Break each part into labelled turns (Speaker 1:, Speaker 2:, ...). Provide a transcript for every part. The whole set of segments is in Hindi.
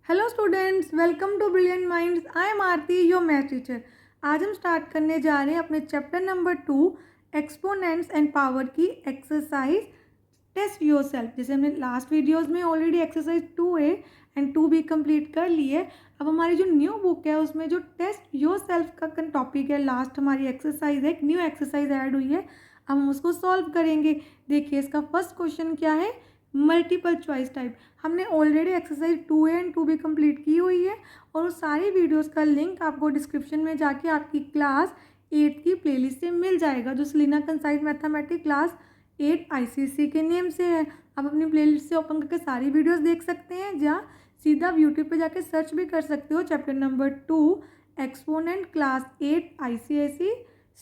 Speaker 1: Hello students, welcome to brilliant minds. I am Aarti, your math teacher. आज हम स्टार्ट करने जा रहे हैं अपने chapter number 2 exponents and power की एक्सरसाइज टेस्ट योरसेल्फ। जैसे हमने लास्ट वीडियोस में already exercise 2A and 2B complete कर ली है। अब हमारी जो न्यू बुक है उसमें जो टेस्ट योरसेल्फ का टॉपिक है, लास्ट हमारी एक्सरसाइज है, एक न्यू एक्सरसाइज ऐड हुई है। अब हम उसको सॉल्व करेंगे। देखिए इसका फर्स्ट क्वेश्चन क्या है, मल्टीपल चॉइस टाइप। हमने already exercise 2A and 2B complete की हुई है और उस सारी वीडियोस का लिंक आपको डिस्क्रिप्शन में जाके आपकी क्लास 8 की प्लेलिस्ट से मिल जाएगा, जो Selina concise mathematics class 8 ICSE के नेम से है। आप अपनी प्लेलिस्ट से ओपन करके सारी वीडियोस देख सकते हैं, जहाँ सीधा यूट्यूब पे जाके सर्च भी कर सकते हो chapter number 2 exponent class 8 ICSE।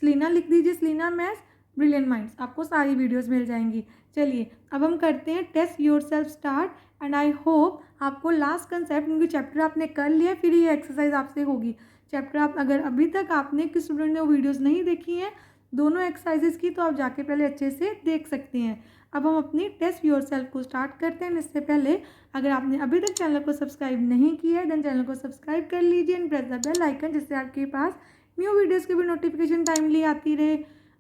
Speaker 1: Selina लिख दीजिए, सलीना मैथ्स ब्रिलियंट माइंड्स, आपको सारी वीडियोस मिल जाएंगी। चलिए अब हम करते हैं test yourself start. And I hope आपको लास्ट कंसेप्ट, क्योंकि चैप्टर आपने कर लिया, फिर ये एक्सरसाइज आपसे होगी। चैप्टर आप अगर अभी तक आपने किस स्टूडेंट ने वो वीडियोस नहीं देखी हैं दोनों एक्सरसाइजेस की, तो आप जाके पहले अच्छे से देख सकते हैं। अब हम अपनी टेस्ट योरसेल्फ को स्टार्ट करते हैं। इससे पहले अगर आपने अभी तक चैनल को सब्सक्राइब नहीं किया है देन चैनल को सब्सक्राइब कर लीजिए and press the bell icon, जिससे आपके पास न्यू वीडियोज़ की भी नोटिफिकेशन टाइमली आती रहे।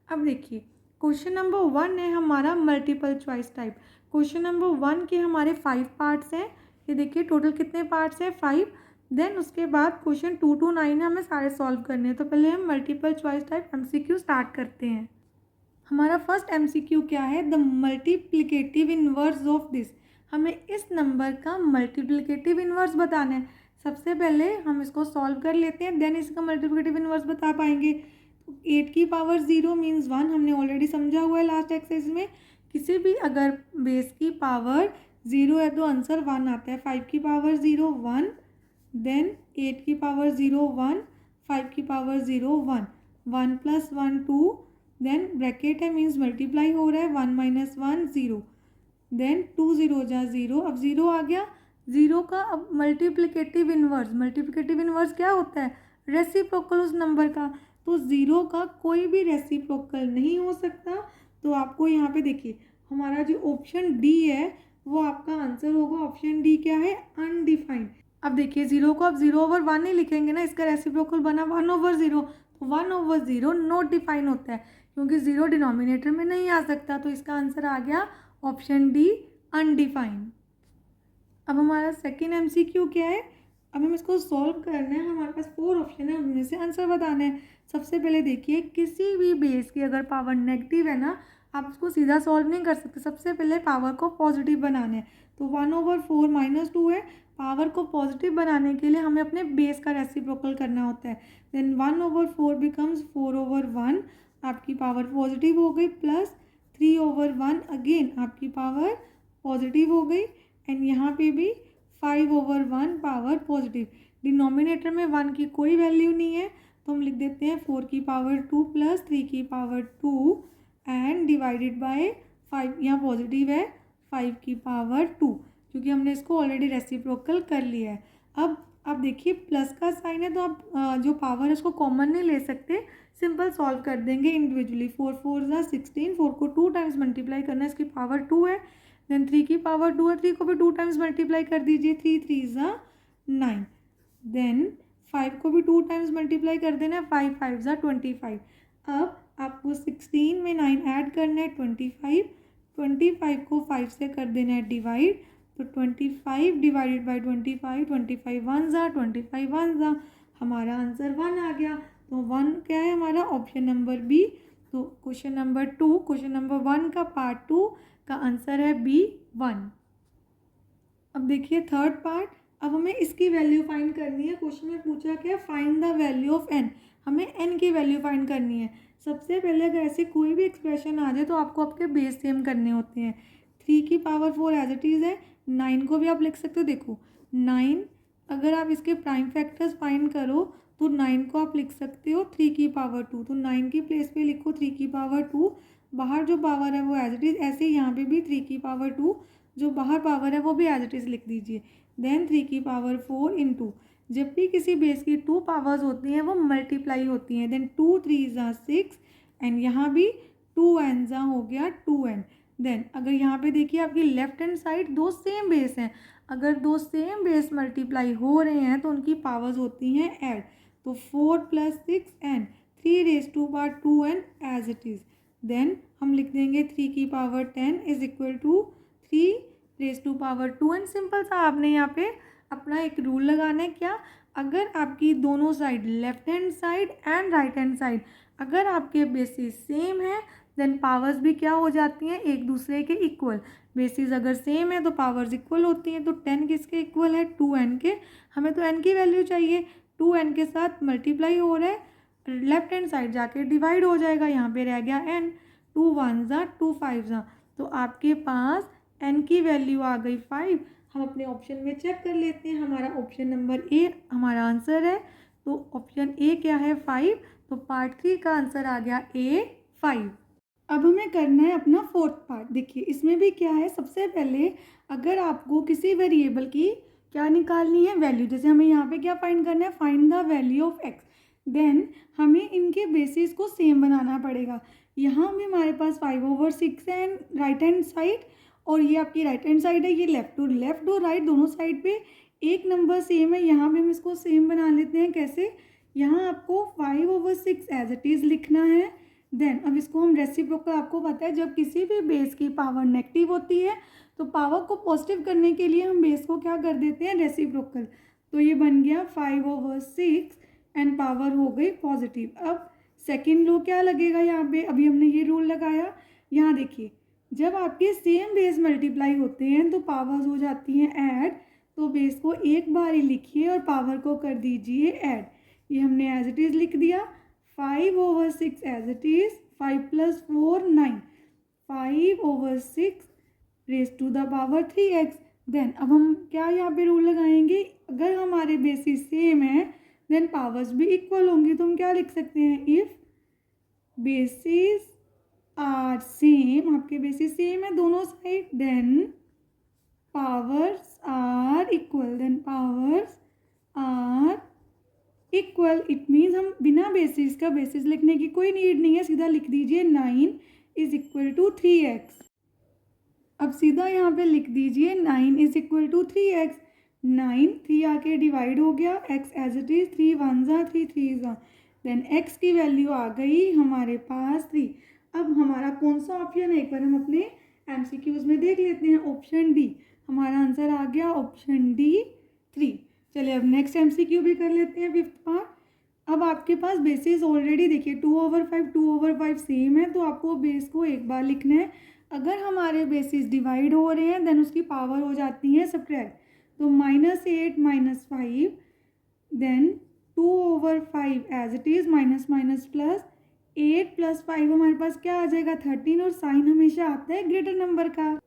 Speaker 1: अब देखिए क्वेश्चन नंबर 1 है हमारा multiple choice type. Question number 1 के हमारे 5 पार्ट्स हैं। ये देखिए टोटल कितने पार्ट्स हैं, 5। देन उसके बाद क्वेश्चन 2 to 9 है, हमें सारे सॉल्व करने हैं। तो पहले हम multiple choice type MCQ start करते हैं। हमारा फर्स्ट MCQ क्या है, the multiplicative inverse of this. हमें इस नंबर का मल्टीप्लिकेटिव इनवर्स बताना है। सबसे पहले हम इसको सॉल्व कर लेते हैं, देन इसका मल्टीप्लिकेटिव इनवर्स बता पाएंगे। 8 की पावर 0 मीन्स 1, हमने ऑलरेडी समझा हुआ है लास्ट एक्सरसाइज में। किसी भी अगर बेस की पावर 0 है तो आंसर 1 आता है। 5 की पावर 0 1, देन 8 की पावर 0 1, 5 की पावर 0 1, 1 + 1 2, देन ब्रैकेट है मीन्स मल्टीप्लाई हो रहा है, 1 - 1 0, देन 2 0 जा 0। अब 0 आ गया, 0 का अब मल्टीप्लिकेटिव इनवर्स। मल्टीप्लिकेटिव इनवर्स क्या होता है, रेसिप्रोकल उस नंबर का। तो 0 का कोई भी रेसिप्रोकल नहीं हो सकता। तो आपको यहाँ पे देखिए हमारा जो ऑप्शन डी है वो आपका आंसर होगा। ऑप्शन डी क्या है, अनडिफाइंड। अब देखिए 0 को अब 0/1 नहीं लिखेंगे ना, इसका रेसिप्रोकल बना 1/0। तो 1/0 नॉट डिफाइन होता है, क्योंकि 0 डिनोमिनेटर में नहीं आ सकता। तो इसका आंसर आ गया ऑप्शन डी, अनडिफाइंड। अब हमारा सेकेंड MCQ क्या है, अब हम इसको सॉल्व करना है। हमारे पास 4 ऑप्शन है, उनमें से आंसर बताना है। सबसे पहले देखिए किसी भी बेस की अगर पावर नेगेटिव है ना, आप उसको सीधा सॉल्व नहीं कर सकते। सबसे पहले पावर को पॉजिटिव बनाना है। तो 1/4 - 2 है। पावर को पॉजिटिव बनाने के लिए हमें अपने बेस का रेसिप्रोकल करना होता है। देन 1/4 बिकम्स 4/1, आपकी पावर पॉजिटिव हो गई, प्लस 3/1 अगेन आपकी पावर पॉजिटिव हो गई। एंड यहाँ पे भी 5/1 पावर पॉजिटिव। डिनोमिनेटर में 1 की कोई वैल्यू नहीं है, तो हम लिख देते हैं 4 की पावर 2 प्लस 3 की पावर 2 एंड डिवाइडेड बाय 5। यहाँ पॉजिटिव है 5 की पावर 2, क्योंकि हमने इसको ऑलरेडी रेसिप्रोकल कर लिया है। अब देखिए प्लस का साइन है, तो आप जो पावर है उसको कॉमन नहीं ले सकते, सिंपल सॉल्व कर देंगे इंडिविजुअली। 4 4 = 16, 4 को 2 टाइम्स मल्टीप्लाई करना है, इसकी पावर 2 है। देन 3 की पावर 2 है, 3 को भी 2 टाइम्स मल्टीप्लाई कर दीजिए, 3 3 = 9। देन 5 को भी 2 टाइम्स मल्टीप्लाई कर देना है, 5 5 = 25। अब आपको 16 में 9 ऐड करना है, 25। 25 को 5 से कर देना है डिवाइड, तो 25 डिवाइडेड बाई 25, 25 1 ज़ा 25 1 ज़ा, हमारा आंसर 1 आ गया। तो 1 क्या है हमारा, ऑप्शन नंबर बी। तो क्वेश्चन नंबर 2, क्वेश्चन नंबर 1 का पार्ट 2 का आंसर है बी 1। अब देखिए थर्ड पार्ट, अब हमें इसकी वैल्यू फाइंड करनी है। क्वेश्चन में पूछा क्या, find the value of n। हमें n की वैल्यू फाइंड करनी है। सबसे पहले अगर ऐसे कोई भी एक्सप्रेशन आ जाए तो आपको आपके बेस सेम करने होते हैं। 3 की पावर 4 एज इट इज़ है, 9 को भी आप लिख सकते हो। देखो 9 अगर आप इसके प्राइम फैक्टर्स फाइंड करो तो 9 को आप लिख सकते हो 3 की पावर 2। तो 9 की प्लेस पे लिखो 3 की पावर 2, बाहर जो पावर है वो एज इट इज़, ऐसे ही यहाँ पे भी 3 की पावर 2, जो बाहर पावर है वो भी एज इट इज़ लिख दीजिए। देन 3 की पावर 4 × जब भी किसी बेस की 2 पावर्स होती हैं वो मल्टीप्लाई होती हैं। देन 2 3 = 6 एंड यहाँ भी 2n ज़ा हो गया 2n। देन अगर यहाँ पे देखिए आपकी लेफ्ट हैंड साइड दो सेम बेस हैं, अगर दो सेम बेस मल्टीप्लाई हो रहे हैं तो उनकी पावर्स होती हैं ऐड। तो 4 + 6 and 3⁻²n as it is. Then हम लिख देंगे 3 की power 10 is equal to 3⁻²n। Simple सा आपने यहाँ पे अपना एक रूल लगाना है। क्या? अगर आपकी दोनों side left hand side and right hand side अगर आपके बेसिस सेम है देन पावर्स भी क्या हो जाती हैं, एक दूसरे के इक्वल। बेसिस अगर सेम है तो पावर्स इक्वल होती हैं। तो 10 किसके इक्वल है? 2n के। हमें तो n की वैल्यू चाहिए, 2n के साथ मल्टीप्लाई हो रहा है, लेफ्ट हैंड साइड जाके डिवाइड हो जाएगा, यहाँ पे रह गया n। 2 1 2 5 तो आपके पास n की वैल्यू आ गई 5। हम अपने ऑप्शन में चेक कर लेते हैं, हमारा ऑप्शन नंबर ए हमारा आंसर है। तो ऑप्शन ए क्या है? 5। तो पार्ट 3 का आंसर आ गया ए 5। अब हमें करना है अपना फोर्थ पार्ट। देखिए इसमें भी क्या है, सबसे पहले अगर आपको किसी वेरिएबल की क्या निकालनी है, वैल्यू, जैसे हमें यहाँ पे क्या फाइंड करना है, find the value of x. Then हमें इनके बेसिस को सेम बनाना पड़ेगा। यहाँ भी हमारे पास 5/6 है राइट हैंड साइड, और ये आपकी राइट हैंड साइड है, ये लेफ्ट और राइट दोनों साइड पे एक नंबर सेम है। यहाँ भी हम इसको सेम बना लेते हैं। कैसे? यहाँ आपको 5/6 एज इट इज़ लिखना है। देन अब इसको हम रेसिप्रोकल, आपको पता है जब किसी भी बेस की पावर नेगेटिव होती है तो पावर को पॉजिटिव करने के लिए हम बेस को क्या कर देते हैं, रेसिप्रोकल। तो ये बन गया 5/6 एंड पावर हो गई पॉजिटिव। अब सेकेंड लो क्या लगेगा यहाँ पे, अभी हमने ये रूल लगाया। यहाँ देखिए जब आपके सेम बेस मल्टीप्लाई होते हैं तो पावर्स हो जाती हैं ऐड। तो बेस को एक बार ही लिखिए और पावर को कर दीजिए ऐड। ये हमने एज इट इज़ लिख दिया। 5/6 as it is, 5 + 4 9, 5/6 raise to the power 3x। Then अब हम क्या यहाँ पे रूल लगाएंगे, अगर हमारे बेसिस सेम है देन पावर्स भी इक्वल होंगी। तो हम क्या लिख सकते हैं, इफ़ बेसिस आर सेम, आपके बेसिस सेम है दोनों side, then powers are equal. Then powers are equal it means हम बिना बेसिस का बेसिस लिखने की कोई नीड नहीं है, सीधा लिख दीजिए 9 = 3x। अब सीधा यहाँ पे लिख दीजिए 9 = 3x। 9 3 आके डिवाइड हो गया, x as it is, 3 1 3 3 then x की वैल्यू आ गई हमारे पास 3। अब हमारा कौन सा ऑप्शन है, एक बार हम अपने MCQs में देख लेते हैं। ऑप्शन डी हमारा आंसर आ गया, ऑप्शन डी 3। चलिए अब नेक्स्ट MCQ भी कर लेते हैं, फिफ्थ पार्ट। अब आपके पास बेसिस ऑलरेडी देखिए 2/5 सेम है, तो आपको बेस को एक बार लिखना है। अगर हमारे बेसिस डिवाइड हो रहे हैं देन उसकी पावर हो जाती है सब्ट्रैक्ट। तो -8 - 5 then 2/5 as it is, minus minus plus, 8 + 5 हमारे पास क्या आ जाएगा 13, और साइन हमेशा आता है ग्रेटर नंबर का।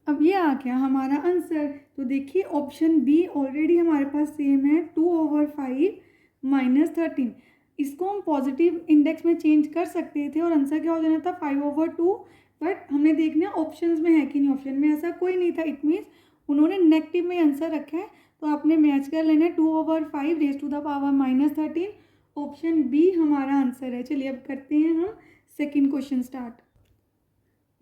Speaker 1: अब ये आ गया हमारा आंसर। तो देखिए ऑप्शन बी ऑलरेडी हमारे पास सेम है, 2/5 - 13। इसको हम पॉजिटिव इंडेक्स में चेंज कर सकते थे और आंसर क्या हो जाना था 5/2, बट हमने देखना ऑप्शंस में है कि नहीं। ऑप्शन में ऐसा कोई नहीं था, इट मीन्स उन्होंने नेगेटिव में आंसर रखा है। तो आपने मैच कर लेना 2/5 raise to the power -13। Option B हमारा आंसर है। चलिए अब करते हैं हम second question start.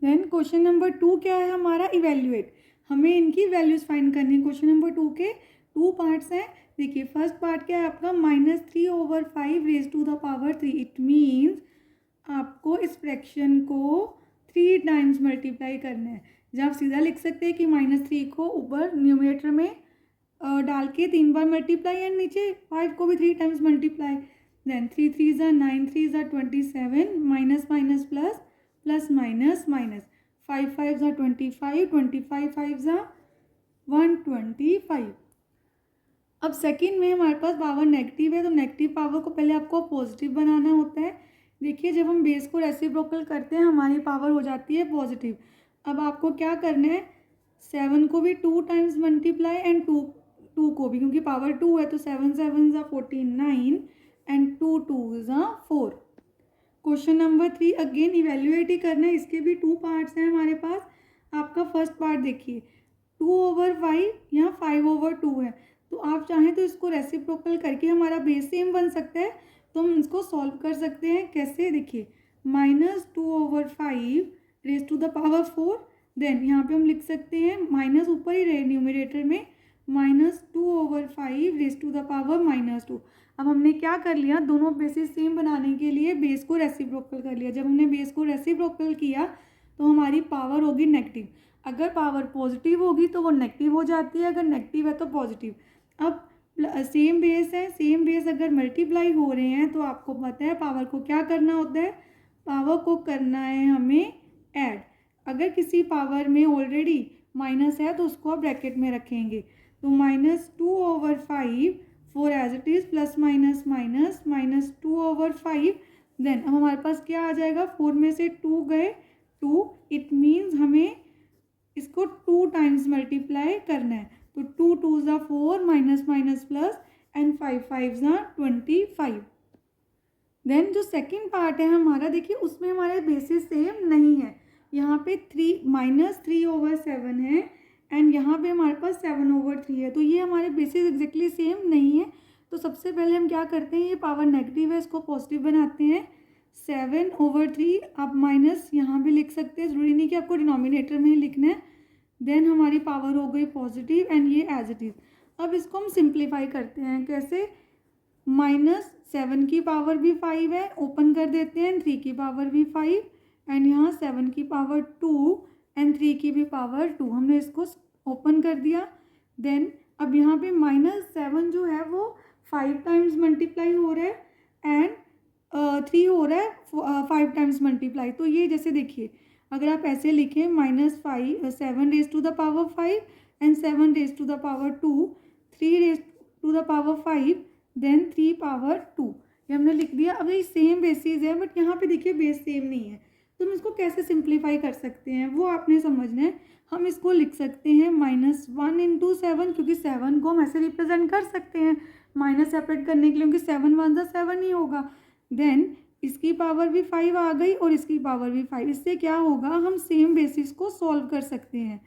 Speaker 1: Then question number 2 क्या है हमारा, इवेल्युएट। हमें इनकी वैल्यूज़ फाइंड करनी है। क्वेश्चन नंबर 2 के 2 पार्ट्स हैं। देखिए फर्स्ट पार्ट क्या है आपका, -3/5 raise to the power 3। It means आपको इस फ्रैक्शन को 3 टाइम्स मल्टीप्लाई करना है। जब आप सीधा लिख सकते हैं कि -3 को ऊपर न्यूमरेटर में डाल के 3 बार मल्टीप्लाई, एंड नीचे 5 को भी 3 times multiply. Then 3 3 = 9, 3 = 27, minus minus plus, plus minus minus, 5 5 = 25, 25 5 = 125। अब सेकंड में हमारे पास पावर नेगेटिव है, तो नेगेटिव पावर को पहले आपको पॉजिटिव बनाना होता है। देखिए जब हम बेस को रेसिप्रोकल करते हैं हमारी पावर हो जाती है पॉजिटिव। अब आपको क्या करना है, 7 को भी 2 टाइम्स मल्टीप्लाई एंड 2 को भी, क्योंकि पावर 2 है तो 7 7 = 49 and 2 2 = 4। Question number 3 again evaluate ही करना है। इसके भी 2 पार्ट्स हैं हमारे पास। आपका फर्स्ट पार्ट देखिए 2/5 यहाँ 5/2 है, तो आप चाहें तो इसको रेसिप्रोकल करके हमारा बेस सेम बन सकता है। तो हम इसको सॉल्व कर सकते हैं। कैसे, देखिए -2/5 raise to the power 4 then यहाँ पे हम लिख सकते हैं माइनस ऊपर ही रहे न्यूमरेटर में, -2/5 रेज़ टू द पावर -2। अब हमने क्या कर लिया, दोनों बेसिस सेम बनाने के लिए बेस को रेसिप्रोकल कर लिया। जब हमने बेस को रेसिप्रोकल किया तो हमारी पावर होगी नेगेटिव। अगर पावर पॉजिटिव होगी तो वो नेगेटिव हो जाती है, अगर नेगेटिव है तो पॉजिटिव। अब सेम बेस है, सेम बेस अगर मल्टीप्लाई हो रहे हैं तो आपको पता है पावर को क्या करना होता है, पावर को करना है हमें ऐड। अगर किसी पावर में ऑलरेडी माइनस है तो उसको आप ब्रैकेट में रखेंगे, तो -2/5 4 as it is plus minus minus -2/5। Then अब हमारे पास क्या आ जाएगा, 4 में से 2 गए 2, इट मीन्स हमें इसको 2 टाइम्स मल्टीप्लाई करना है। तो 2 2 ज़ा 4 माइनस माइनस प्लस एंड 5 5 ज़ा 25। देन जो सेकंड पार्ट है हमारा, देखिए उसमें हमारे बेसिस सेम नहीं है। यहाँ पे -3/7 है एंड यहाँ पे हमारे पास 7/3 है, तो ये हमारे बेसिस एग्जैक्टली सेम नहीं है। तो सबसे पहले हम क्या करते हैं, ये पावर नेगेटिव है इसको पॉजिटिव बनाते हैं। 7/3 आप माइनस यहाँ भी लिख सकते हैं, ज़रूरी नहीं कि आपको डिनोमिनेटर में ही लिखना है। देन हमारी पावर हो गई पॉजिटिव एंड ये एज इट इज़। अब इसको हम सिंप्लीफाई करते हैं, कैसे, -7 की पावर भी 5 है, ओपन कर देते हैं, 3 की पावर भी 5 एंड यहाँ 7 की पावर 2 एंड 3 की भी पावर 2, हमने इसको ओपन कर दिया। देन अब यहाँ पे -7 जो है वो 5 टाइम्स मल्टीप्लाई हो रहा है एंड 3 हो रहा है 5 टाइम्स मल्टीप्लाई। तो ये जैसे देखिए अगर आप ऐसे लिखें -7 raise to the power 5 and 7 raise to the power 2, 3 raise to the power 5 then 3 power 2, ये हमने लिख दिया। अब ये सेम बेसिस है बट यहाँ पे देखिए बेस सेम नहीं है, तो हम इसको कैसे सिंप्लीफाई कर सकते हैं वो आपने समझना है। हम इसको लिख सकते हैं -1 × 7, क्योंकि 7 को हम ऐसे रिप्रेजेंट कर सकते हैं माइनस सेपरेट करने के लिए, क्योंकि 7 1 ज़ा 7 ही होगा। देन इसकी पावर भी 5 आ गई और इसकी पावर भी 5। इससे क्या होगा, हम सेम बेसिस को सॉल्व कर सकते हैं।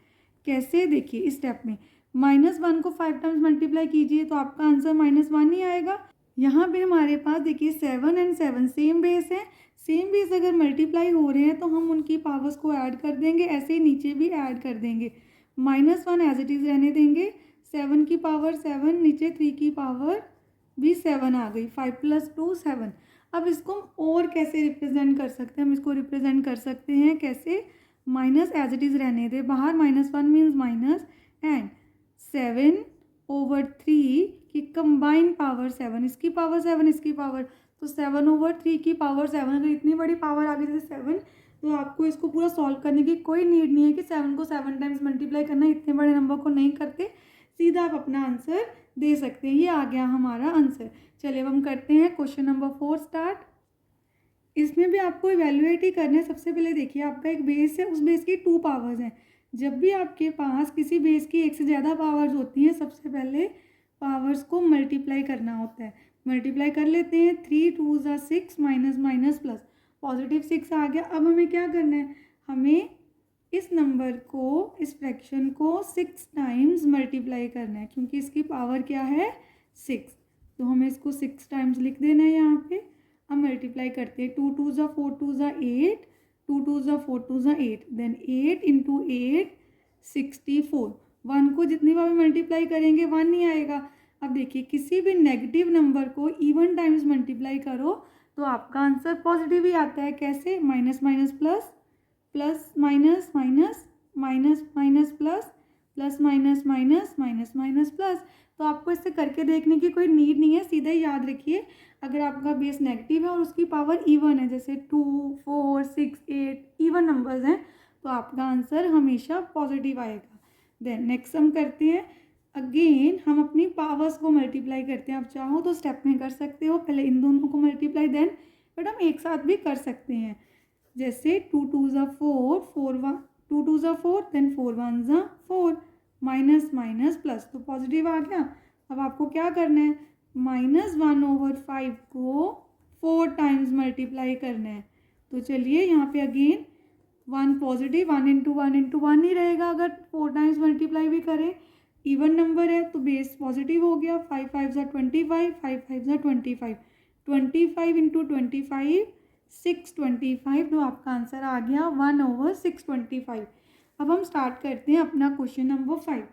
Speaker 1: कैसे, देखिए इस स्टेप में -1 को 5 टाइम्स मल्टीप्लाई कीजिए तो आपका आंसर -1 ही आएगा। यहाँ पे हमारे पास देखिए 7 एंड 7 सेम बेस है, सेम बेस अगर मल्टीप्लाई हो रहे हैं तो हम उनकी पावर्स को ऐड कर देंगे, ऐसे ही नीचे भी ऐड कर देंगे। -1 एज इट इज़ रहने देंगे, 7 की पावर 7, नीचे 3 की पावर भी 7 आ गई, 5 + 2 7। अब इसको हम और कैसे रिप्रेजेंट कर सकते हैं, हम इसको रिप्रेजेंट कर सकते हैं कैसे, माइनस एज इट इज़ रहने दे बाहर, -1 मीन्स माइनस एंड 7/3 की कंबाइन पावर 7, इसकी पावर 7 इसकी पावर, तो 7/3 की पावर 7। अगर इतनी बड़ी पावर आ गई जैसे 7, तो आपको इसको पूरा सॉल्व करने की कोई नीड नहीं है कि 7 को 7 टाइम्स मल्टीप्लाई करना, इतने बड़े नंबर को नहीं करते, सीधा आप अपना आंसर दे सकते हैं। ये आ गया हमारा आंसर। चलिए अब हम करते हैं क्वेश्चन नंबर 4 स्टार्ट। इसमें भी आपको इवेल्युएट ही करना है। सबसे पहले देखिए आपका एक बेस है, उस बेस की 2 पावर्स हैं। जब भी आपके पास किसी बेस की एक से ज़्यादा पावर्स होती हैं, सबसे पहले पावर्स को मल्टीप्लाई करना होता है। मल्टीप्लाई कर लेते हैं, 3 2 ज़ा 6 माइनस माइनस प्लस, पॉजिटिव 6 आ गया। अब हमें क्या करना है, हमें इस नंबर को, इस फ्रैक्शन को 6 टाइम्स मल्टीप्लाई करना है, क्योंकि इसकी पावर क्या है 6, तो हमें इसको 6 टाइम्स लिख देना है यहाँ पे। अब मल्टीप्लाई करते हैं, 2 2 ज़ा 4 2 ज़ा 8, 2 2 ज़ा 4 2 ज़ा 8, देन 8 × 8 64। 1 को जितनी बार मल्टीप्लाई करेंगे 1 नहीं आएगा। अब देखिए किसी भी नेगेटिव नंबर को इवन टाइम्स मल्टीप्लाई करो तो आपका आंसर पॉजिटिव ही आता है। कैसे, minus minus plus, plus minus minus, minus minus plus, plus minus minus, minus minus plus. तो आपको इससे करके देखने की कोई नीड नहीं है, सीधा ही याद रखिए अगर आपका बेस नेगेटिव है और उसकी पावर इवन है, जैसे 2 4 6 8 इवन नंबर्स हैं, तो आपका आंसर हमेशा पॉजिटिव आएगा। देन नेक्स्ट हम करते हैं, अगेन हम अपनी पावर्स को मल्टीप्लाई करते हैं। आप चाहो तो स्टेप में कर सकते हो, पहले इन दोनों को मल्टीप्लाई, देन बट हम एक साथ भी कर सकते हैं। जैसे 2 2 ज़ा 4 4 1, 2 2 ज़ा 4, देन 4 1 ज़ा 4, माइनस माइनस प्लस, तो पॉजिटिव आ गया। अब आपको क्या करना है, -1/5 को 4 टाइम्स मल्टीप्लाई करना है। तो चलिए यहाँ पे अगेन 1 पॉजिटिव, 1 × 1 × 1 ही रहेगा अगर 4 टाइम्स मल्टीप्लाई भी करें। इवन नंबर है तो बेस पॉजिटिव हो गया, 5 5 ज़ा 25, 5 5 ज़ा 25, 25 × 25 625, तो आपका आंसर आ गया 1/625। अब हम स्टार्ट करते हैं अपना क्वेश्चन नंबर 5।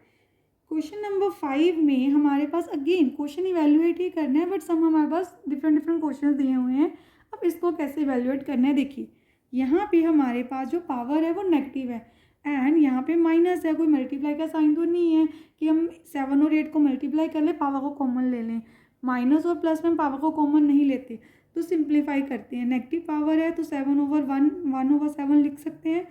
Speaker 1: क्वेश्चन नंबर 5 में हमारे पास अगेन क्वेश्चन इवेल्युएट ही करना है, बट सब हमारे पास डिफरेंट क्वेश्चन दिए हुए हैं। अब इसको कैसे इवेल्युएट करना है, देखिए यहाँ पे हमारे पास जो पावर है वो नेगेटिव है एंड यहाँ पे माइनस है। कोई मल्टीप्लाई का साइन तो नहीं है कि हम 7 और 8 को मल्टीप्लाई कर लें, पावर को कॉमन ले लें। माइनस और प्लस में पावर को कॉमन नहीं लेते, तो सिंप्लीफाई करते हैं। नेगेटिव पावर है तो 7/1 1/7 लिख सकते हैं।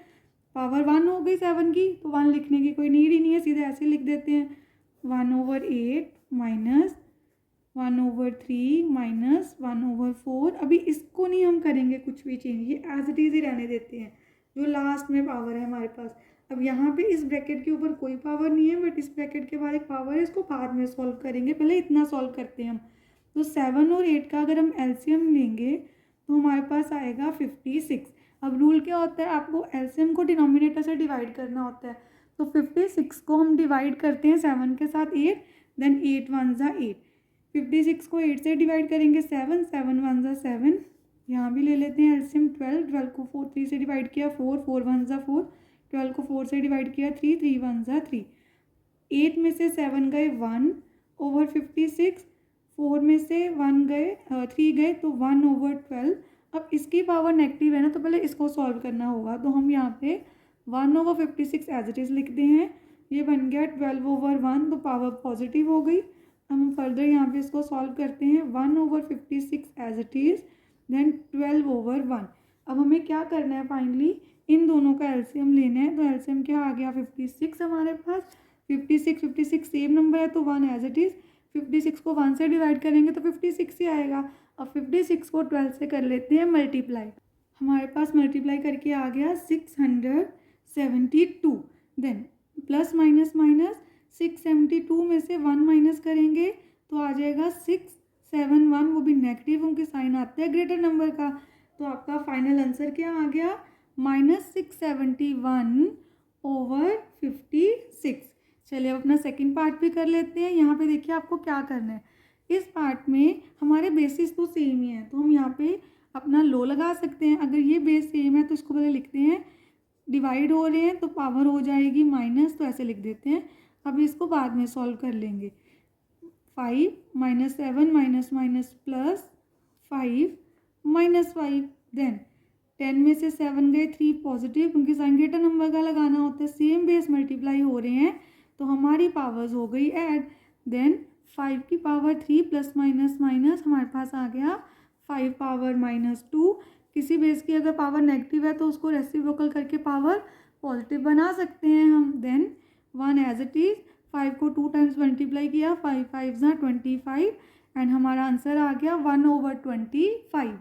Speaker 1: पावर 1 हो गई 7 की, तो 1 लिखने की कोई नीड ही नहीं है, सीधे ऐसे लिख देते हैं। 1/8 माइनस 1/3 माइनस 1/4। अभी इसको नहीं हम करेंगे कुछ भी चेंज, ये एज इट इज़ ही रहने देते हैं जो लास्ट में पावर है हमारे पास। अब यहाँ पे इस ब्रैकेट के ऊपर कोई पावर नहीं है, बट इस ब्रैकेट के बाद एक पावर है, इसको बाद में सॉल्व करेंगे, पहले इतना सॉल्व करते हैं हम। तो 7 और 8 का अगर हम एलसीएम लेंगे तो हमारे पास आएगा 56। अब रूल क्या होता है, आपको एलसीएम को डिनोमिनेटर से डिवाइड करना होता है। तो 56 को हम डिवाइड करते हैं 7 के साथ 8, देन 8 1 ज़ा 8। 56 को 8 से डिवाइड करेंगे 7, 7 1 ज़ा 7। यहाँ भी ले लेते हैं एलसीएम 12, 12 को 3 से डिवाइड किया 4, 4 1 ज़ा 4, 12 को 4 से डिवाइड किया 3, 3 1 ज़ा 3। 8 में से 7 गए 1/56, 4 में से 1 गए 3 गए तो 1/12। अब इसकी पावर नेगेटिव है ना, तो पहले इसको सॉल्व करना होगा। तो हम यहाँ पे 1/56 एज इट इज़ लिखते हैं। ये बन गया 12/1, तो पावर पॉजिटिव हो गई। हम फर्दर यहाँ पे इसको सॉल्व करते हैं। 1/56 एज इट इज़, देन 12/1। अब हमें क्या करना है, फाइनली इन दोनों का एलसीएम लेना है। तो एलसीएम क्या आ गया 56 हमारे पास। 56 सेम नंबर है तो 1 एज इट इज़। 56 को 1 से डिवाइड करेंगे तो 56 ही आएगा। अब 56 को 12 से कर लेते हैं मल्टीप्लाई। हमारे पास मल्टीप्लाई करके आ गया 672। देन प्लस माइनस माइनस 672 में से 1 माइनस करेंगे तो आ जाएगा 671, वो भी नेगेटिव, उनके साइन आते हैं ग्रेटर नंबर का। तो आपका फाइनल आंसर क्या आ गया, -671/56। चलिए अब अपना सेकंड पार्ट भी कर लेते हैं। यहाँ पे देखिए आपको क्या करना है। इस पार्ट में हमारे बेसिस तो सेम ही है, तो हम यहाँ पे अपना लो लगा सकते हैं। अगर ये बेस सेम है तो इसको पहले लिखते हैं, डिवाइड हो रहे हैं तो पावर हो जाएगी माइनस, तो ऐसे लिख देते हैं। अब इसको बाद में सॉल्व कर लेंगे। 5 -7 माइनस माइनस प्लस 5 -5। देन 10 में से 7 गए 3 पॉजिटिव, क्योंकि साइन ग्रेटर नंबर का लगाना होता है। सेम बेस मल्टीप्लाई हो रहे हैं तो हमारी पावर्स हो गई ऐड। देन 5 की पावर 3 प्लस माइनस माइनस हमारे पास आ गया 5 पावर -2। किसी बेस की अगर पावर नेगेटिव है तो उसको रेसिप्रोकल करके पावर पॉजिटिव बना सकते हैं हम। Then 1 as it is. 5 को 2 टाइम्स मल्टीप्लाई किया, 5 5 ज़ा 25 एंड हमारा आंसर आ गया 1/25।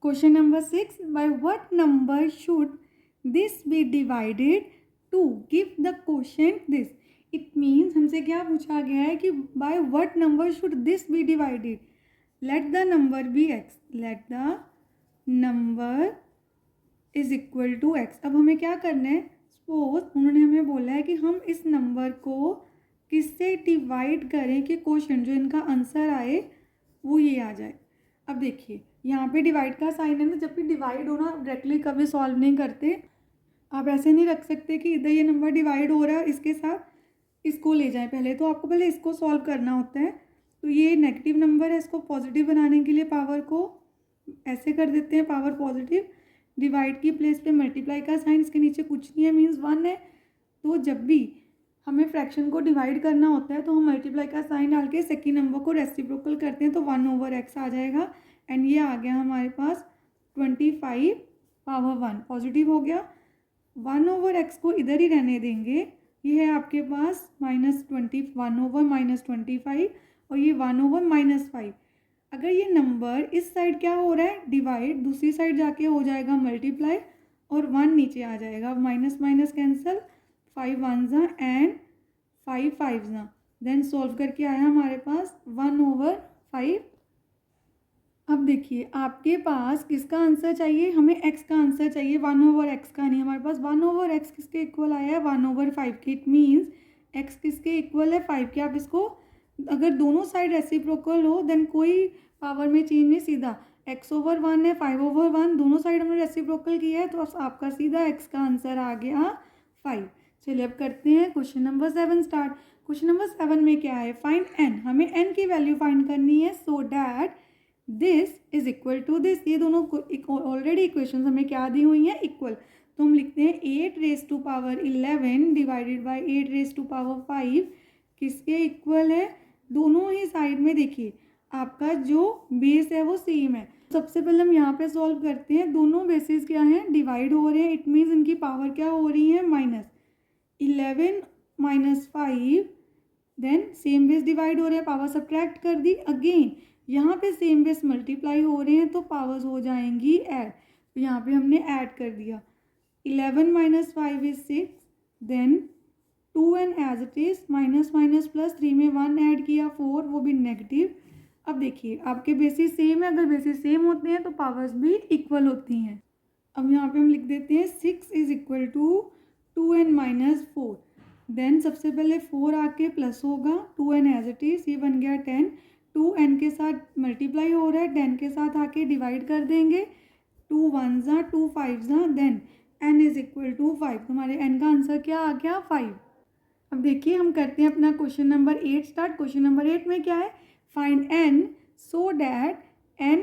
Speaker 1: Question number 6, by what number should this be divided to give the quotient this. It means हमसे क्या पूछा गया है कि by what number should this be divided. Let the number be x, let the number is equal to x. अब हमें क्या करना है, सपोज उन्होंने हमें बोला है कि हम इस नंबर को किससे डिवाइड करें कि क्वोशिएंट जो इनका आंसर आए वो ये आ जाए। अब देखिए यहाँ पे डिवाइड का साइन है ना, जब भी डिवाइड हो ना डायरेक्टली कभी सॉल्व नहीं करते। आप ऐसे नहीं रख सकते कि इधर ये नंबर डिवाइड हो रहा है इसके साथ इसको ले जाएं, पहले तो आपको पहले इसको सॉल्व करना होता है। तो ये नेगेटिव नंबर है, इसको पॉजिटिव बनाने के लिए पावर को ऐसे कर देते हैं, पावर पॉजिटिव। डिवाइड की प्लेस पे मल्टीप्लाई का साइन, इसके नीचे कुछ नहीं है, मीन्स 1 है। तो जब भी हमें फ्रैक्शन को डिवाइड करना होता है तो हम मल्टीप्लाई का साइन डाल के सेकेंड नंबर को रेसिप्रोकल करते हैं, तो 1/x आ जाएगा। एंड ये आ गया हमारे पास 25 पावर 1 पॉजिटिव हो गया। 1/x को इधर ही रहने देंगे, ये है आपके पास -20 1/-25 और ये 1/-5। अगर ये नंबर इस साइड क्या हो रहा है डिवाइड, दूसरी साइड जाके हो जाएगा मल्टीप्लाई और 1 नीचे आ जाएगा, माइनस माइनस कैंसिल, 5 1 ज़ा एंड 5 5 ज़ा। देन सॉल्व करके आया हमारे पास 1/5। अब देखिए आपके पास किसका आंसर चाहिए, हमें x का आंसर चाहिए, 1/x का नहीं। हमारे पास 1/x किसके इक्वल आया है, 1/5 के। इट मीन्स x किसके इक्वल है, 5 के। आप इसको अगर दोनों साइड रेसिप्रोकल हो देन कोई पावर में चेंज नहीं, सीधा x/1 है, 5/1, दोनों साइड हमने रेसिप्रोकल किया है, तो आपका सीधा x का आंसर आ गया 5। चलिए अब करते हैं question number 7 start. Question number 7 में क्या है, फाइंड n, हमें n की वैल्यू फाइंड करनी है so that this is equal to this. ये दोनों ऑलरेडी इक्वेशन हमें क्या दी हुई हैं, इक्वल। तो हम लिखते हैं 8⁻11 डिवाइडेड बाई 8⁻5 किसके इक्वल है, दोनों ही साइड में देखिए आपका जो बेस है वो सेम है। सबसे पहले हम यहाँ पे सॉल्व करते हैं, दोनों बेसिस क्या हैं, डिवाइड हो रहे हैं, इट मीन्स इनकी पावर क्या हो रही है, -11 -5, देन सेम बेस डिवाइड हो रहे हैं, पावर सब्ट्रैक्ट कर दी, अगेन यहाँ पे सेम बेस मल्टीप्लाई हो रहे हैं तो पावर्स हो जाएंगी ऐड। तो यहाँ पे हमने ऐड कर दिया, 11 - 5 is 6, then 2n as it is, minus minus plus, 3 में 1 ऐड किया 4, वो भी नेगेटिव। अब देखिए आपके बेसिस सेम है, अगर बेसिस सेम होते हैं तो पावर्स भी इक्वल होती हैं। अब यहाँ पे हम लिख देते हैं 6 is equal to 2n - 4, then सबसे पहले 4 आके प्लस होगा, 2n एज इट इज, ये बन गया 10, 2n के साथ मल्टीप्लाई हो रहा है, 10 के साथ आके डिवाइड कर देंगे, 2 1 2 5, then n is equal to 5। तुम्हारे n का आंसर क्या आ गया, 5। अब देखिए हम करते हैं अपना question number 8 start. Question number 8 में क्या है, find n so that n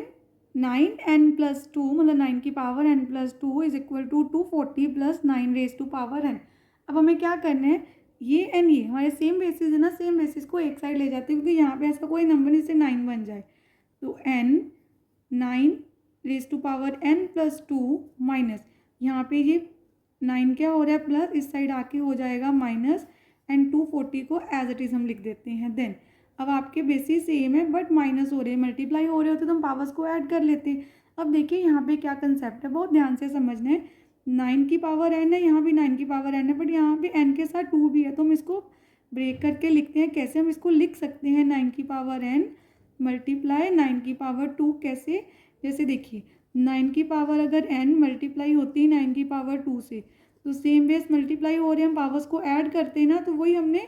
Speaker 1: 9n plus 2, मतलब 9 की power n plus 2 is equal to 240 plus 9 raise to power n। अब हमें क्या करना है, ये n ये हमारे सेम बेसिस है ना, सेम बेसिस को एक साइड ले जाते हैं क्योंकि यहाँ पे ऐसा कोई नंबर नहीं से 9 बन जाए। तो n 9 raise to power n plus 2 minus, यहाँ पे ये 9 क्या हो रहा है प्लस, इस साइड आके हो जाएगा माइनस, एंड 240 को एज इट इज़ हम लिख देते हैं। देन अब आपके बेसिस सेम है बट माइनस हो रहे हैं, मल्टीप्लाई हो रहे होते तो हम पावर्स को ऐड कर लेते हैं। अब देखिए यहाँ पे क्या कंसेप्ट है, बहुत ध्यान से समझना है। 9 की पावर n है, यहाँ भी 9 की पावर n है, बट यहाँ पे n के साथ 2 भी है, तो हम इसको ब्रेक करके लिखते हैं। कैसे हम इसको लिख सकते हैं, 9 की पावर n मल्टीप्लाई 9 की पावर 2, कैसे, जैसे देखिए 9 की पावर अगर n मल्टीप्लाई होती है 9 की पावर 2 से, तो सेम बेस मल्टीप्लाई हो रहे हैं, हम पावर्स को ऐड करते हैं ना, तो वही हमने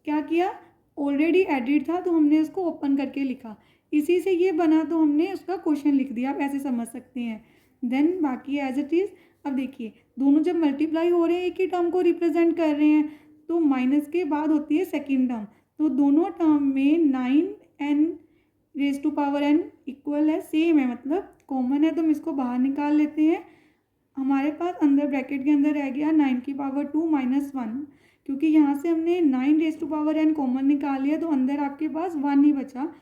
Speaker 1: क्या किया, ऑलरेडी एडिड था तो हमने उसको ओपन करके लिखा, इसी से ये बना तो हमने उसका क्वेश्चन लिख दिया, आप ऐसे समझ सकते हैं। देन बाकी एज इट इज़, अब देखिए दोनों जब मल्टीप्लाई हो रहे हैं एक ही टर्म को रिप्रेजेंट कर रहे हैं, तो माइनस के बाद होती है सेकेंड टर्म, तो दोनों टर्म में 9n raise to power n equal है, सेम है, मतलब कॉमन है, तो हम इसको बाहर निकाल लेते हैं। हमारे पास अंदर ब्रैकेट के अंदर रह गया 9 की पावर 2 माइनस 1, क्योंकि यहाँ से हमने 9 raise to power n common निकाल लिया, तो अंदर आपके पास 1 ही बचा,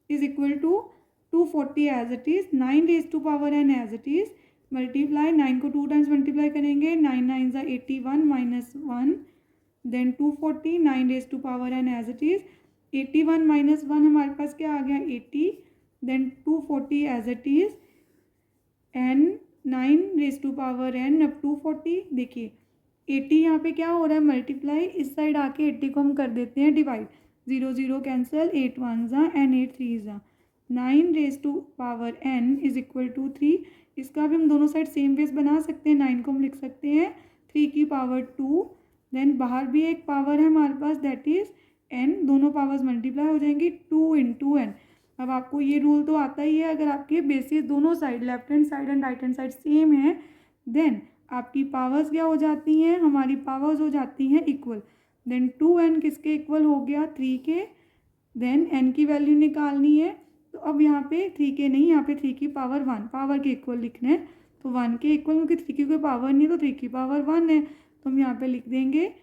Speaker 1: is equal to 240 as it is, 9 raise to power n as it is, multiply 9 को 2 टाइम्स मल्टीप्लाई करेंगे, 9 9 ज़ा 81 minus 1, then 240, 9 raise to power n as it is, 81 minus 1 हमारे पास क्या आ गया 80, then 240 as it is, n 9 raise to power n, अब 240, देखिए 80 यहाँ पे क्या हो रहा है मल्टीप्लाई, इस साइड आके 80 को हम कर देते हैं डिवाइड, 0 0 कैंसिल, 8 1 ज़ा एंड 8 3 ज़ा, 9 raise to power n is equal to 3। इसका भी हम दोनों साइड सेम बेस बना सकते हैं, 9 को हम लिख सकते हैं 3 की पावर 2, देन बाहर भी एक पावर है हमारे पास दैट इज़ n, दोनों पावर्स मल्टीप्लाई हो जाएंगी 2 × n। अब आपको ये रूल तो आता ही है, अगर आपके बेसिस दोनों side left hand side and right hand side same है, देन आपकी पावर्स क्या हो जाती हैं, हमारी पावर्स हो जाती हैं इक्वल। देन 2n किसके इक्वल हो गया, 3 के, देन n की वैल्यू निकालनी है, तो अब यहाँ पे 3 के नहीं, यहाँ पे 3 की पावर 1 पावर के इक्वल लिखना है, तो 1 के इक्वल, क्योंकि 3 की कोई पावर नहीं है तो 3 की पावर 1 है, तो हम यहाँ पे लिख देंगे,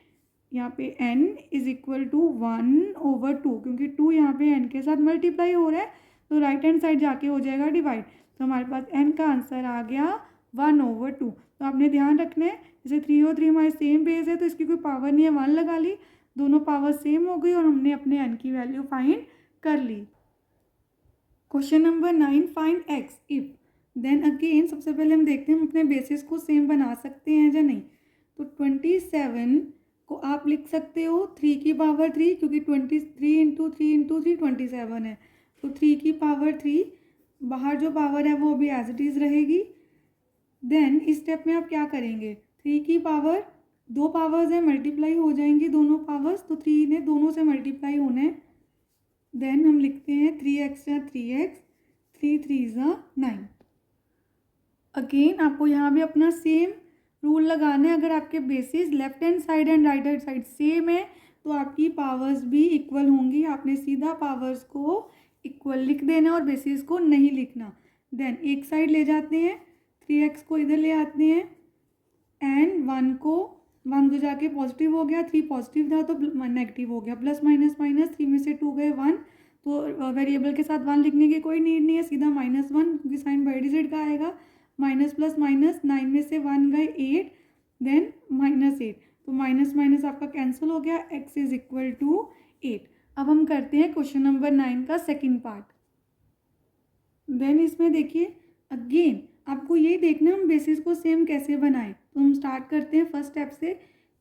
Speaker 1: यहाँ पे n इज इक्वल टू 1/2, क्योंकि 2 यहाँ पे n के साथ मल्टीप्लाई हो रहा है, तो राइट हैंड साइड जाके हो जाएगा डिवाइड, तो हमारे पास n का आंसर आ गया 1/2। तो आपने ध्यान रखना है, जैसे 3 और 3 हमारे सेम बेस है तो इसकी कोई पावर नहीं है, 1 लगा ली, दोनों पावर सेम हो गई और हमने अपने n की वैल्यू फाइंड कर ली। Question number 9, find x if, then again सबसे पहले हम देखते हैं हम अपने बेसिस को सेम बना सकते हैं या नहीं। तो 27 को आप लिख सकते हो 3 की पावर 3, क्योंकि 23 × 3 × 3 27 है, तो 3 की पावर 3, बाहर जो पावर है वो भी एज इट इज़ रहेगी। देन इस स्टेप में आप क्या करेंगे, 3 की पावर, दो पावर्स हैं मल्टीप्लाई हो जाएंगी दोनों पावर्स, तो 3 ने दोनों से मल्टीप्लाई होना है। देन हम लिखते हैं 3x या 3x, 3 3 9। अगेन आपको यहाँ भी अपना सेम रूल लगाना है। अगर आपके basis left hand side and right hand side same है तो आपकी पावर्स भी इक्वल होंगी। आपने सीधा पावर्स को इक्वल लिख देना और बेसिस को नहीं लिखना। देन एक साइड ले जाते हैं, 3x को इधर ले आते हैं एंड 1 को जाके पॉजिटिव हो गया, 3 पॉजिटिव था तो नेगेटिव हो गया, प्लस माइनस माइनस, 3 में से 2 गए 1, तो वेरिएबल के साथ 1 लिखने की कोई नीड नहीं है, सीधा -1 क्योंकि साइन बाई डिजिट का आएगा। माइनस प्लस माइनस, 9 में से 1 गए 8, देन -8, तो माइनस माइनस आपका कैंसिल हो गया, x इज इक्वल टू 8। अब हम करते हैं क्वेश्चन नंबर 9 का सेकंड पार्ट। देन इसमें देखिए अगेन आपको यही देखना हम बेसिस को सेम कैसे बनाएं। तो हम स्टार्ट करते हैं फर्स्ट स्टेप से।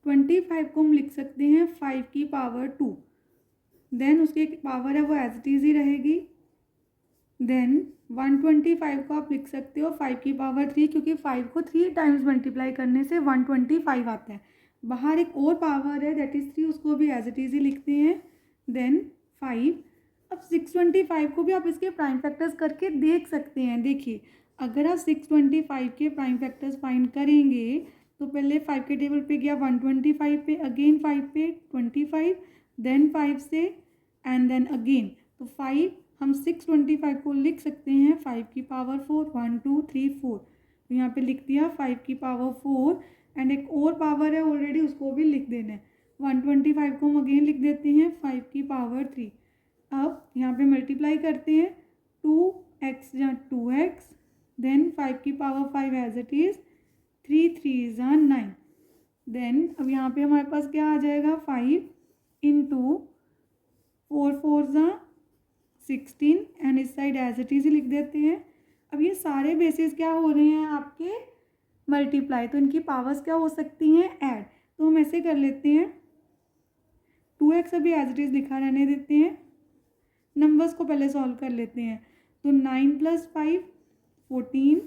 Speaker 1: 25 को हम लिख सकते हैं 5 की पावर 2, देन उसकी पावर है वो एज इट इज ही रहेगी। देन 125 को आप लिख सकते हो 5 की पावर 3, क्योंकि 5 को 3 टाइम्स मल्टीप्लाई करने से 125 आता है। बाहर एक और पावर है दैट इज़ 3, उसको भी एज इट इज ही लिखते हैं। देन 5। अब 625 को भी आप इसके प्राइम फैक्टर्स करके देख सकते हैं। देखिए अगर आप 625 के प्राइम फैक्टर्स फाइंड करेंगे तो पहले 5 के टेबल पे गया 125 पे, अगेन 5 पे 25, देन 5 से एंड देन अगेन, तो 5 हम 625 को लिख सकते हैं 5 की पावर 4, 1 2 3 4, तो यहाँ पे लिख दिया 5 की पावर 4 एंड एक और पावर है ऑलरेडी उसको भी लिख देना है। 125 को हम अगेन लिख देते हैं 5 की पावर 3। अब यहाँ पे मल्टीप्लाई करते हैं 2x या 2x, देन 5 की power 5 as it is, 3 3 9। Then अब यहाँ पे हमारे पास क्या आ जाएगा 5 इंटू 4 4 16 एंड इस साइड एज इट इज ही लिख देते हैं। अब ये सारे बेसिस क्या हो रहे हैं आपके मल्टीप्लाई, तो इनकी पावर्स क्या हो सकती हैं ऐड। तो हम ऐसे कर लेते हैं 2x अभी एज इट इज लिखा रहने देते हैं, नंबर्स को पहले सॉल्व कर लेते हैं। तो 9 + 5 14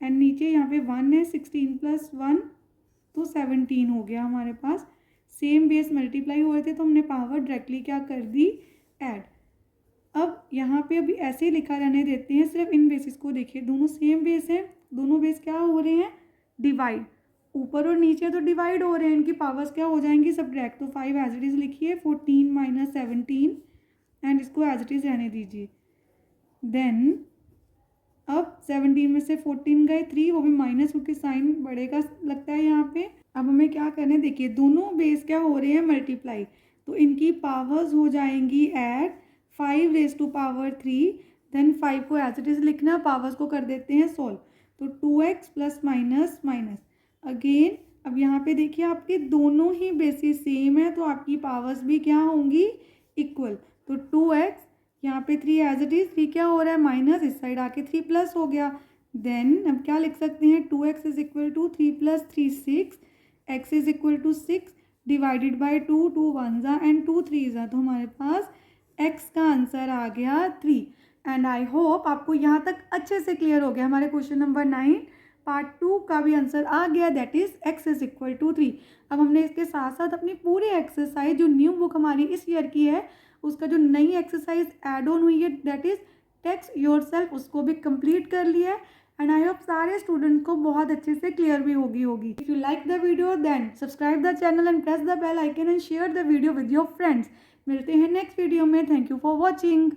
Speaker 1: एंड नीचे यहाँ पे 1 है, 16 + 1 तो 17 हो गया हमारे पास। सेम बेस मल्टीप्लाई हो रहे थे तो हमने पावर डायरेक्टली क्या कर दी ऐड। अब यहाँ पे अभी ऐसे ही लिखा रहने देते हैं, सिर्फ इन बेसिस को देखिए, दोनों सेम बेस हैं, दोनों बेस क्या हो रहे हैं डिवाइड, ऊपर और नीचे तो डिवाइड हो रहे हैं, इनकी पावर्स क्या हो जाएंगी सब्ट्रैक्ट। तो 5 एज इट इज़ लिखिए, 14 - 17 एंड इसको एज इट इज़ रहने दीजिए। देन अब 17 में से 14 गए 3, वो भी माइनस क्योंकि साइन बढ़ेगा लगता है यहाँ पे। अब हमें क्या करना है, देखिए दोनों बेस क्या हो रहे हैं मल्टीप्लाई, तो इनकी पावर्स हो जाएंगी add 5 raise to power 3, then 5 को एज इट इज़ लिखना, पावर्स को कर देते हैं सॉल्व, तो 2x plus minus minus again. अब यहाँ पे देखिए आपके दोनों ही बेसिस सेम है तो आपकी पावर्स भी क्या होंगी इक्वल। तो 2x यहाँ पे 3 एज इट इज़, 3 क्या हो रहा है माइनस, इस साइड आके 3 प्लस हो गया। देन अब क्या लिख सकते हैं 2x is equal to 3 + 3 6, x is equal to 6 divided by 2, 2 1 and 2 3, तो हमारे पास x का आंसर आ गया 3। एंड आई होप आपको यहाँ तक अच्छे से क्लियर हो गया। हमारे क्वेश्चन नंबर 9 पार्ट 2 का भी आंसर आ गया, that is x is equal to 3। अब हमने इसके साथ साथ अपनी पूरी एक्सरसाइज जो न्यू बुक हमारी इस ईयर की है उसका जो नई एक्सरसाइज ऐड ऑन हुई है दैट इज़ टेक्स्ट योरसेल्फ, उसको भी कंप्लीट कर लिया है। एंड आई होप सारे स्टूडेंट को बहुत अच्छे से क्लियर भी होगी। If you like the video then subscribe the channel and press the bell icon and share the video with your friends. मिलते हैं नेक्स्ट वीडियो में। Thank you for watching.